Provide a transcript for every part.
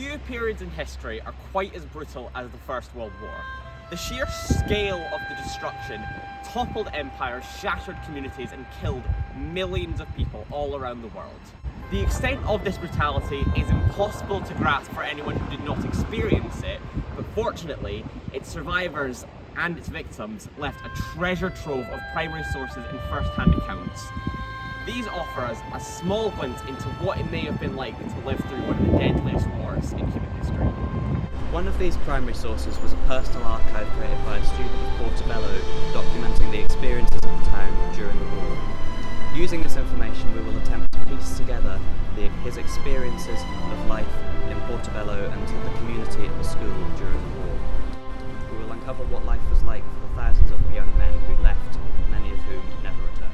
Few periods in history are quite as brutal as the First World War. The sheer scale of the destruction toppled empires, shattered communities, and killed millions of people all around the world. The extent of this brutality is impossible to grasp for anyone who did not experience it, but fortunately, its survivors and its victims left a treasure trove of primary sources and first-hand accounts. These offer us a small glimpse into what it may have been like to live through one of the deadliest wars in human history. One of these primary sources was a personal archive created by a student of Portobello documenting the experiences of the town during the war. Using this information, we will attempt to piece together his experiences of life in Portobello and the community at the school during the war. We will uncover what life was like for the thousands of young men who left, many of whom never returned.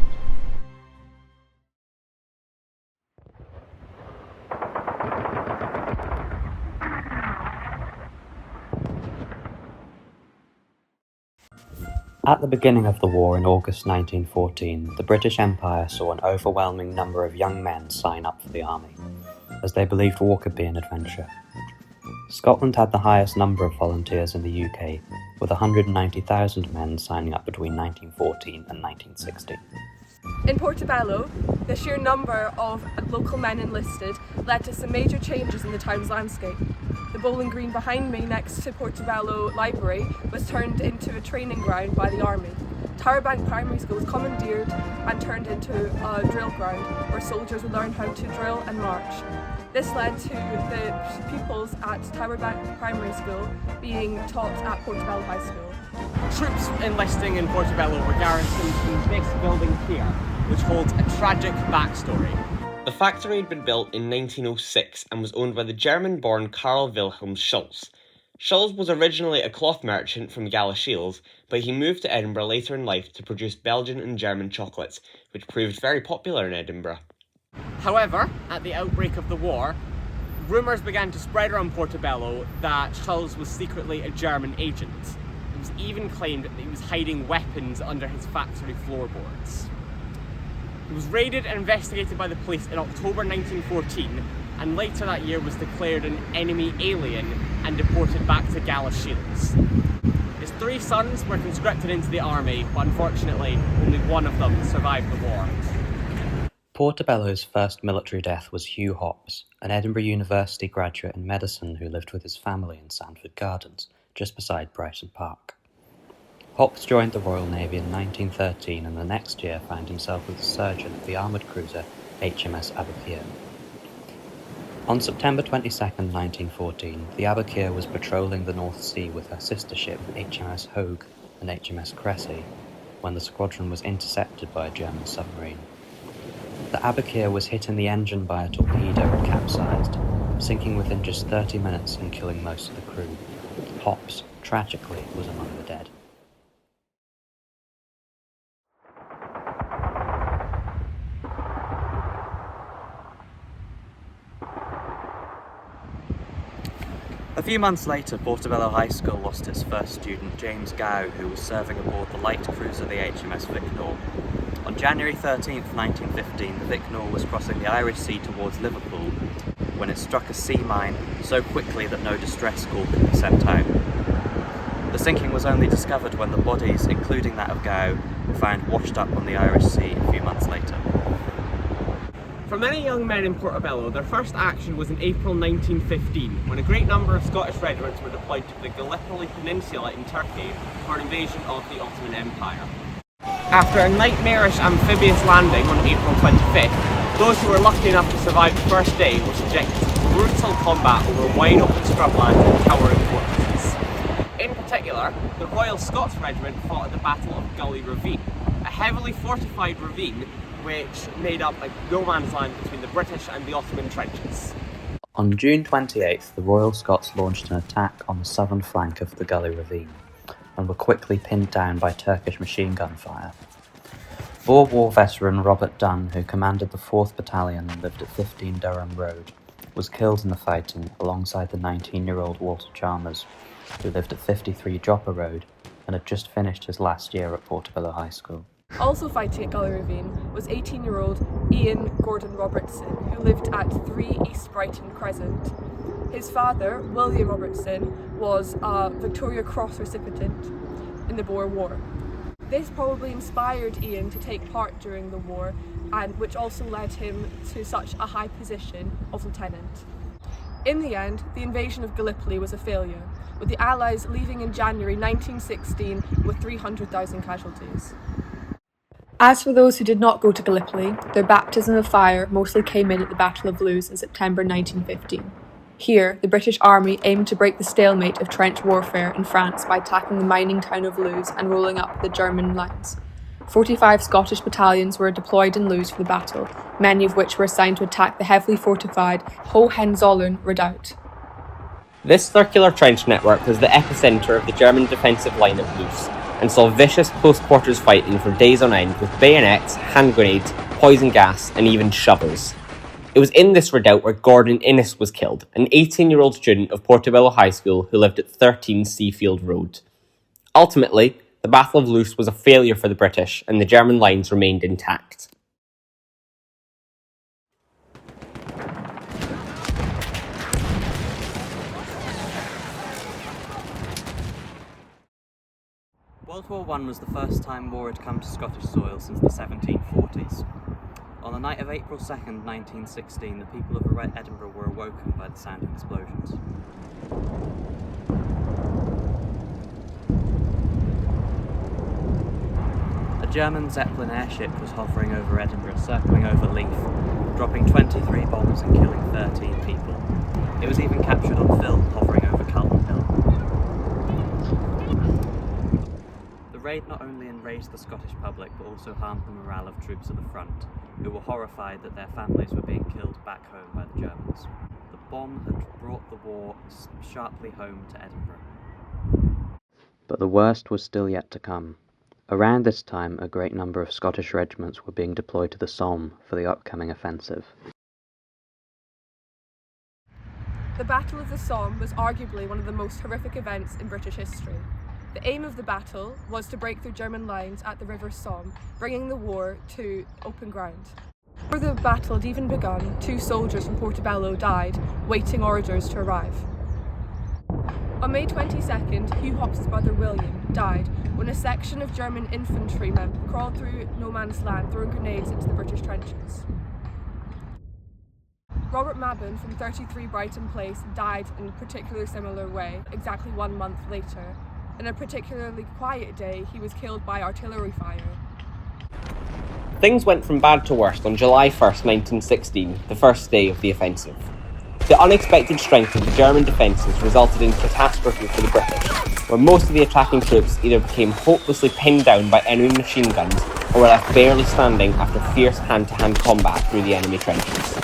At the beginning of the war in August 1914, the British Empire saw an overwhelming number of young men sign up for the army, as they believed war could be an adventure. Scotland had the highest number of volunteers in the UK, with 190,000 men signing up between 1914 and 1916. In Portobello, the sheer number of local men enlisted led to some major changes in the town's landscape. The bowling green behind me next to Portobello Library was turned into a training ground by the army. Towerbank Primary School was commandeered and turned into a drill ground where soldiers would learn how to drill and march. This led to the pupils at Towerbank Primary School being taught at Portobello High School. Troops enlisting in Portobello were garrisoned in this building here, which holds a tragic backstory. The factory had been built in 1906 and was owned by the German-born Karl Wilhelm Schulz. Schulz was originally a cloth merchant from Galashiels, but he moved to Edinburgh later in life to produce Belgian and German chocolates, which proved very popular in Edinburgh. However, at the outbreak of the war, rumours began to spread around Portobello that Schulz was secretly a German agent. It was even claimed that he was hiding weapons under his factory floorboards. He was raided and investigated by the police in October 1914, and later that year was declared an enemy alien and deported back to Galashiels. His 3 sons were conscripted into the army, but unfortunately only one of them survived the war. Portobello's first military death was Hugh Hobbs, an Edinburgh University graduate in medicine who lived with his family in Sandford Gardens, just beside Brighton Park. Hobbs joined the Royal Navy in 1913 and the next year found himself as a surgeon at the armoured cruiser HMS Aboukir. On September 22, 1914, the Aboukir was patrolling the North Sea with her sister ship HMS Hogue and HMS Cressy when the squadron was intercepted by a German submarine. The Aboukir was hit in the engine by a torpedo and capsized, sinking within just 30 minutes and killing most of the crew. Hobbs, tragically, was among the dead. A few months later, Portobello High School lost its first student, James Gow, who was serving aboard the light cruiser the HMS Victor. On January 13, 1915, the Victor was crossing the Irish Sea towards Liverpool when it struck a sea mine so quickly that no distress call could be sent out. The sinking was only discovered when the bodies, including that of Gow, were found washed up on the Irish Sea a few months later. For many young men in Portobello, their first action was in April 1915, when a great number of Scottish regiments were deployed to the Gallipoli Peninsula in Turkey for an invasion of the Ottoman Empire. After a nightmarish amphibious landing on April 25th, those who were lucky enough to survive the first day were subjected to brutal combat over wide open scrubland and towering fortresses. In particular, the Royal Scots Regiment fought at the Battle of Gully Ravine, a heavily fortified ravine which made up a no man's land between the British and the Ottoman trenches. On June 28th, the Royal Scots launched an attack on the southern flank of the Gully Ravine, and were quickly pinned down by Turkish machine gun fire. Boer War veteran Robert Dunn, who commanded the 4th Battalion and lived at 15 Durham Road, was killed in the fighting alongside the 19-year-old Walter Chalmers, who lived at 53 Joppa Road and had just finished his last year at Portobello High School. Also fighting at Gully Ravine was 18-year-old Ian Gordon Robertson, who lived at 3 East Brighton Crescent. His father, William Robertson, was a Victoria Cross recipient in the Boer War. This probably inspired Ian to take part during the war, and which also led him to such a high position of lieutenant. In the end, the invasion of Gallipoli was a failure, with the Allies leaving in January 1916 with 300,000 casualties. As for those who did not go to Gallipoli, their baptism of fire mostly came in at the Battle of Loos in September 1915. Here, the British Army aimed to break the stalemate of trench warfare in France by attacking the mining town of Loos and rolling up the German lines. 45 Scottish battalions were deployed in Loos for the battle, many of which were assigned to attack the heavily fortified Hohenzollern redoubt. This circular trench network was the epicentre of the German defensive line at Loos, and saw vicious close-quarters fighting for days on end with bayonets, hand grenades, poison gas, and even shovels. It was in this redoubt where Gordon Innes was killed, an 18-year-old student of Portobello High School who lived at 13 Seafield Road. Ultimately, the Battle of Loos was a failure for the British, and the German lines remained intact. World War I was the first time war had come to Scottish soil since the 1740s. On the night of April 2nd, 1916, the people of Edinburgh were awoken by the sound of explosions. A German Zeppelin airship was hovering over Edinburgh, circling over Leith, dropping 23 bombs and killing 13 people. It was even captured on film, hovering over Calton Hill. The raid not only enraged the Scottish public, but also harmed the morale of troops at the front, who were horrified that their families were being killed back home by the Germans. The bomb had brought the war sharply home to Edinburgh. But the worst was still yet to come. Around this time, a great number of Scottish regiments were being deployed to the Somme for the upcoming offensive. The Battle of the Somme was arguably one of the most horrific events in British history. The aim of the battle was to break through German lines at the River Somme, bringing the war to open ground. Before the battle had even begun, 2 soldiers from Portobello died, waiting orders to arrive. On May 22nd, Hugh Hopps' brother William died when a section of German infantrymen crawled through no man's land throwing grenades into the British trenches. Robert Mabon from 33 Brighton Place died in a particularly similar way, exactly 1 month later. In a particularly quiet day, he was killed by artillery fire. Things went from bad to worse on July 1st, 1916, the first day of the offensive. The unexpected strength of the German defences resulted in catastrophe for the British, where most of the attacking troops either became hopelessly pinned down by enemy machine guns or were left barely standing after fierce hand-to-hand combat through the enemy trenches.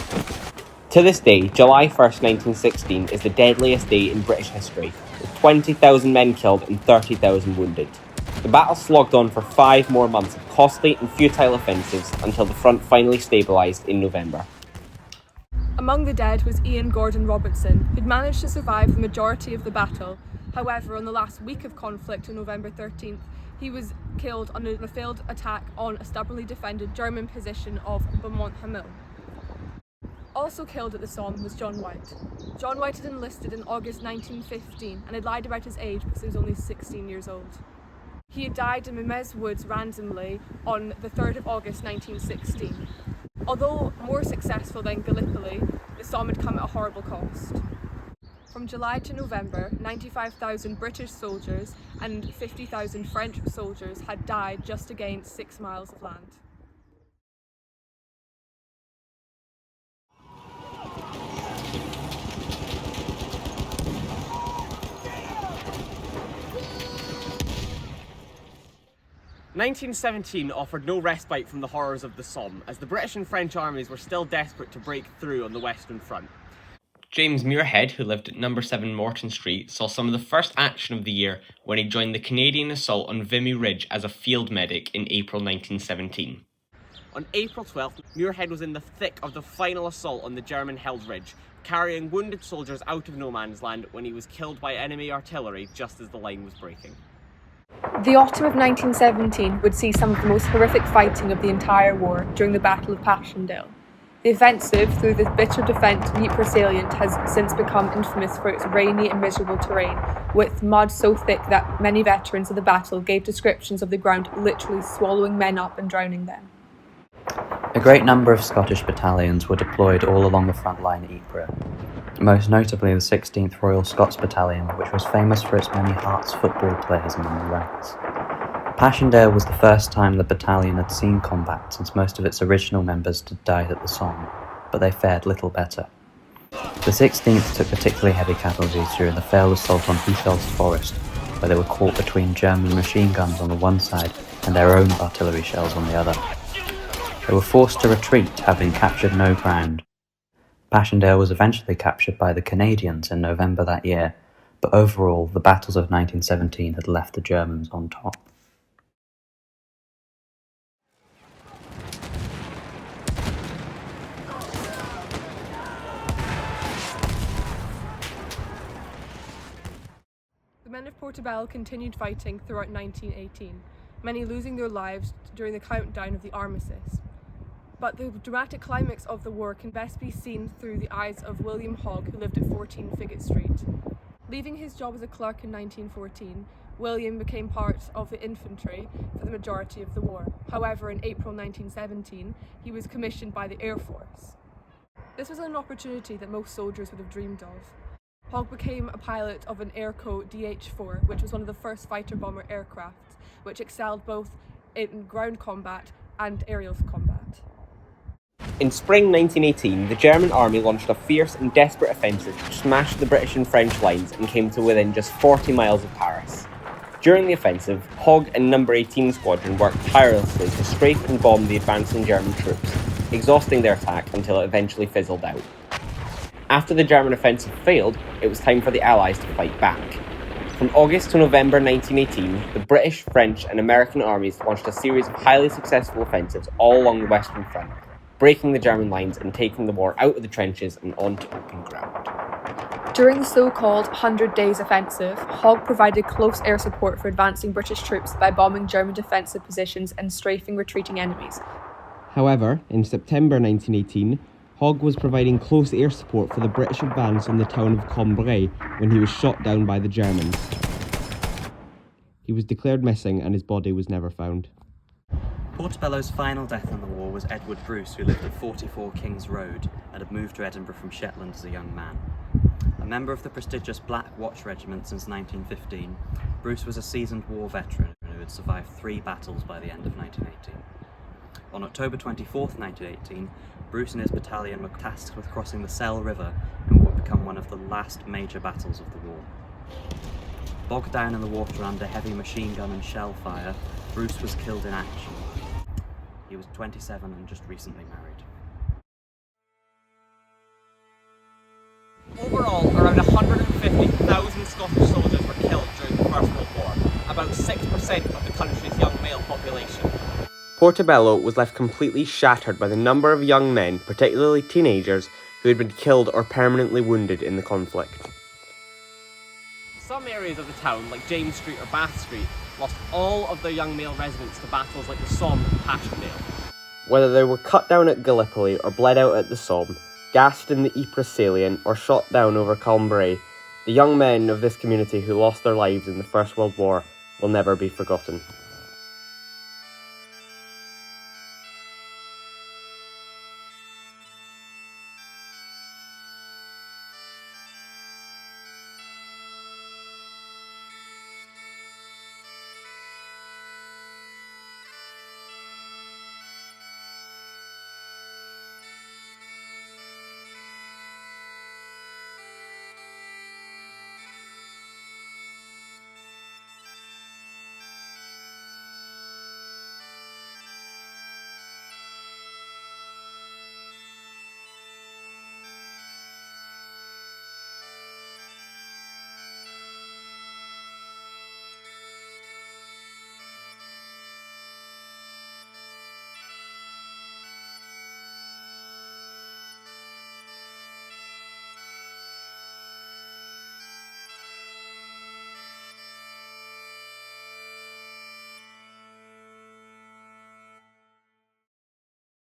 To this day, July 1st, 1916 is the deadliest day in British history, with 20,000 men killed and 30,000 wounded. The battle slogged on for 5 more months of costly and futile offensives until the front finally stabilised in November. Among the dead was Ian Gordon Robertson, who'd managed to survive the majority of the battle. However, on the last week of conflict on November 13th, he was killed on a failed attack on a stubbornly defended German position of Beaumont-Hamel. Also killed at the Somme was John White. John White had enlisted in August 1915 and had lied about his age because he was only 16 years old. He had died in Mimez Woods randomly on the 3rd of August 1916. Although more successful than Gallipoli, the Somme had come at a horrible cost. From July to November, 95,000 British soldiers and 50,000 French soldiers had died just against 6 miles of land. "1917 offered no respite from the horrors of the Somme, as the British and French armies were still desperate to break through on the Western Front. James Muirhead, who lived at No. 7 Morton Street, saw some of the first action of the year when he joined the Canadian assault on Vimy Ridge as a field medic in April 1917. On April 12th, Muirhead was in the thick of the final assault on the German-held ridge, carrying wounded soldiers out of no man's land when he was killed by enemy artillery just as the line was breaking. The autumn of 1917 would see some of the most horrific fighting of the entire war during the Battle of Passchendaele. The offensive through the bitter defence of Ypres salient has since become infamous for its rainy and miserable terrain, with mud so thick that many veterans of the battle gave descriptions of the ground literally swallowing men up and drowning them. A great number of Scottish battalions were deployed all along the front line at Ypres, most notably the 16th Royal Scots Battalion, which was famous for its many Hearts football players among the ranks. Passchendaele was the first time the battalion had seen combat since most of its original members had died at the Somme, but they fared little better. The 16th took particularly heavy casualties during the failed assault on Houthul's Forest, where they were caught between German machine guns on the one side and their own artillery shells on the other. They were forced to retreat, having captured no ground. Passchendaele was eventually captured by the Canadians in November that year, but overall the battles of 1917 had left the Germans on top. The men of Portobello continued fighting throughout 1918, many losing their lives during the countdown of the armistice. But the dramatic climax of the war can best be seen through the eyes of William Hogg, who lived at 14 Figget Street. Leaving his job as a clerk in 1914, William became part of the infantry for the majority of the war. However, in April 1917, he was commissioned by the Air Force. This was an opportunity that most soldiers would have dreamed of. Hogg became a pilot of an Airco DH-4, which was one of the first fighter-bomber aircraft, which excelled both in ground combat and aerial combat. In spring 1918, the German army launched a fierce and desperate offensive which smashed the British and French lines and came to within just 40 miles of Paris. During the offensive, Hogg and No. 18 Squadron worked tirelessly to strafe and bomb the advancing German troops, exhausting their attack until it eventually fizzled out. After the German offensive failed, it was time for the Allies to fight back. From August to November 1918, the British, French and American armies launched a series of highly successful offensives all along the Western Front, breaking the German lines and taking the war out of the trenches and onto open ground. During the so-called 100 Days Offensive, Hogg provided close air support for advancing British troops by bombing German defensive positions and strafing retreating enemies. However, in September 1918, Hogg was providing close air support for the British advance on the town of Cambrai when he was shot down by the Germans. He was declared missing and his body was never found. Portobello's final death in the war was Edward Bruce, who lived at 44 King's Road and had moved to Edinburgh from Shetland as a young man. A member of the prestigious Black Watch Regiment since 1915, Bruce was a seasoned war veteran who had survived 3 battles by the end of 1918. On October 24, 1918, Bruce and his battalion were tasked with crossing the Selle River in what would become one of the last major battles of the war. Bogged down in the water under heavy machine gun and shell fire, Bruce was killed in action. He was 27 and just recently married. Overall, around 150,000 Scottish soldiers were killed during the First World War, about 6% of the country's young male population. Portobello was left completely shattered by the number of young men, particularly teenagers, who had been killed or permanently wounded in the conflict. Some areas of the town, like James Street or Bath Street, lost all of their young male residents to battles like the Somme and Passchendaele. Whether they were cut down at Gallipoli or bled out at the Somme, gassed in the Ypres salient or shot down over Cambrai, the young men of this community who lost their lives in the First World War will never be forgotten.